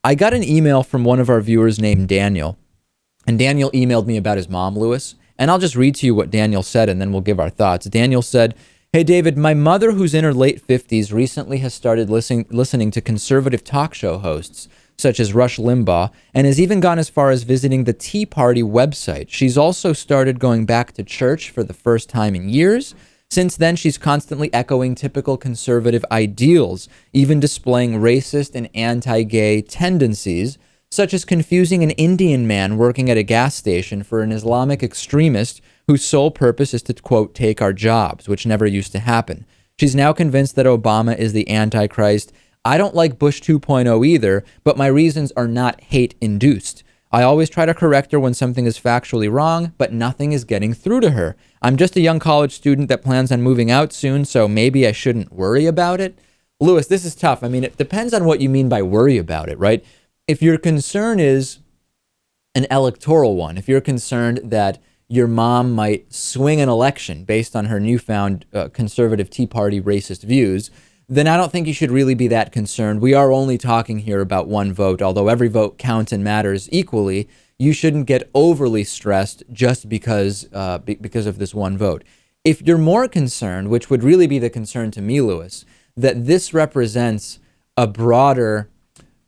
I got an email from one of our viewers named Daniel, and Daniel emailed me about his mom, Lewis. And I'll just read to you what Daniel said, and then we'll give our thoughts. Daniel said, "Hey, David, my mother, who's in her late 50s, recently has started listening to conservative talk show hosts, such as Rush Limbaugh, and has even gone as far as visiting the Tea Party website. She's also started going back to church for the first time in years. Since then, she's constantly echoing typical conservative ideals, even displaying racist and anti-gay tendencies, such as confusing an Indian man working at a gas station for an Islamic extremist whose sole purpose is to, quote, take our jobs, which never used to happen. She's now convinced that Obama is the Antichrist. I don't like Bush 2.0 either, but my reasons are not hate-induced. I always try to correct her when something is factually wrong, but nothing is getting through to her. I'm just a young college student that plans on moving out soon, so maybe I shouldn't worry about it." Lewis, this is tough. I mean, it depends on what you mean by worry about it, right? If your concern is an electoral one, if you're concerned that your mom might swing an election based on her newfound conservative Tea Party racist views, then I don't think you should really be that concerned. We are only talking here about one vote, although every vote counts and matters equally. You shouldn't get overly stressed just because of this one vote. If you're more concerned, which would really be the concern to me, Lewis, that this represents a broader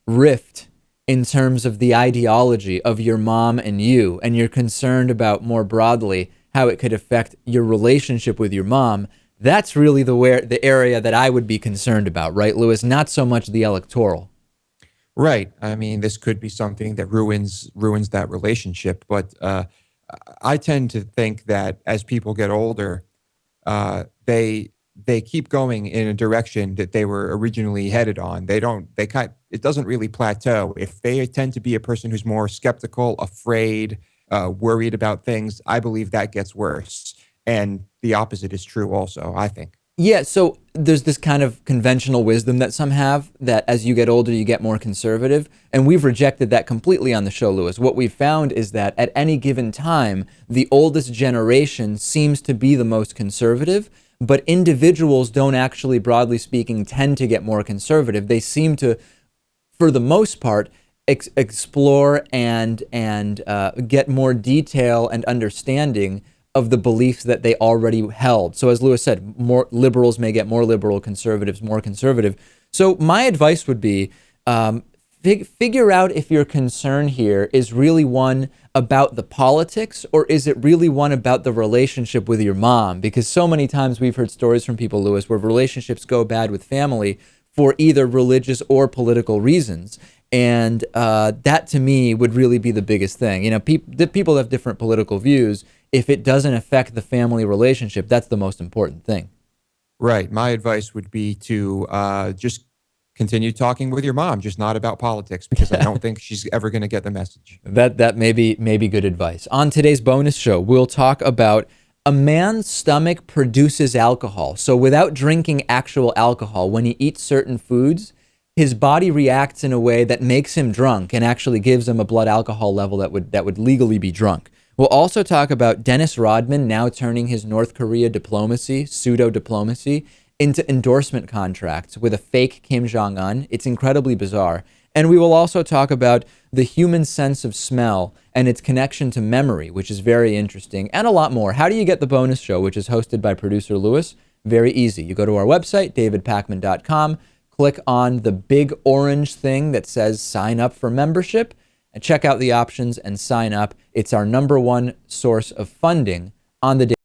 rift in terms of the ideology of your mom and you, and you're concerned about more broadly how it could affect your relationship with your mom, that's really the area that I would be concerned about, right, Lewis? Not so much the electoral. Right. I mean, this could be something that ruins that relationship. But I tend to think that as people get older, they keep going in a direction that they were originally headed on. It doesn't really plateau. If they tend to be a person who's more skeptical, afraid, worried about things, I believe that gets worse. And the opposite is true also, I think. Yeah, so there's this kind of conventional wisdom that some have that as you get older, you get more conservative. And we've rejected that completely on the show, Lewis. What we've found is that at any given time, the oldest generation seems to be the most conservative, but individuals don't actually, broadly speaking, tend to get more conservative. They seem to, for the most part, explore and get more detail and understanding of the beliefs that they already held. So as Lewis said, more liberals may get more liberal, conservatives more conservative. So my advice would be figure out if your concern here is really one about the politics, or is it really one about the relationship with your mom? Because so many times we've heard stories from people, Lewis, where relationships go bad with family for either religious or political reasons. And that to me would really be the biggest thing. You know, people have different political views. If it doesn't affect the family relationship, that's the most important thing. Right. My advice would be to just continue talking with your mom, just not about politics, because I don't think she's ever going to get the message. That may be good advice. On today's bonus show, we'll talk about a man's stomach produces alcohol. So without drinking actual alcohol, when he eats certain foods, his body reacts in a way that makes him drunk and actually gives him a blood alcohol level that would legally be drunk. We'll also talk about Dennis Rodman now turning his North Korea diplomacy, pseudo-diplomacy, into endorsement contracts with a fake Kim Jong Un. It's incredibly bizarre. And we will also talk about the human sense of smell and its connection to memory, which is very interesting, and a lot more. How do you get the bonus show, which is hosted by producer Lewis? Very easy. You go to our website, davidpakman.com, click on the big orange thing that says sign up for membership, and check out the options and sign up. It's our #1 source of funding on the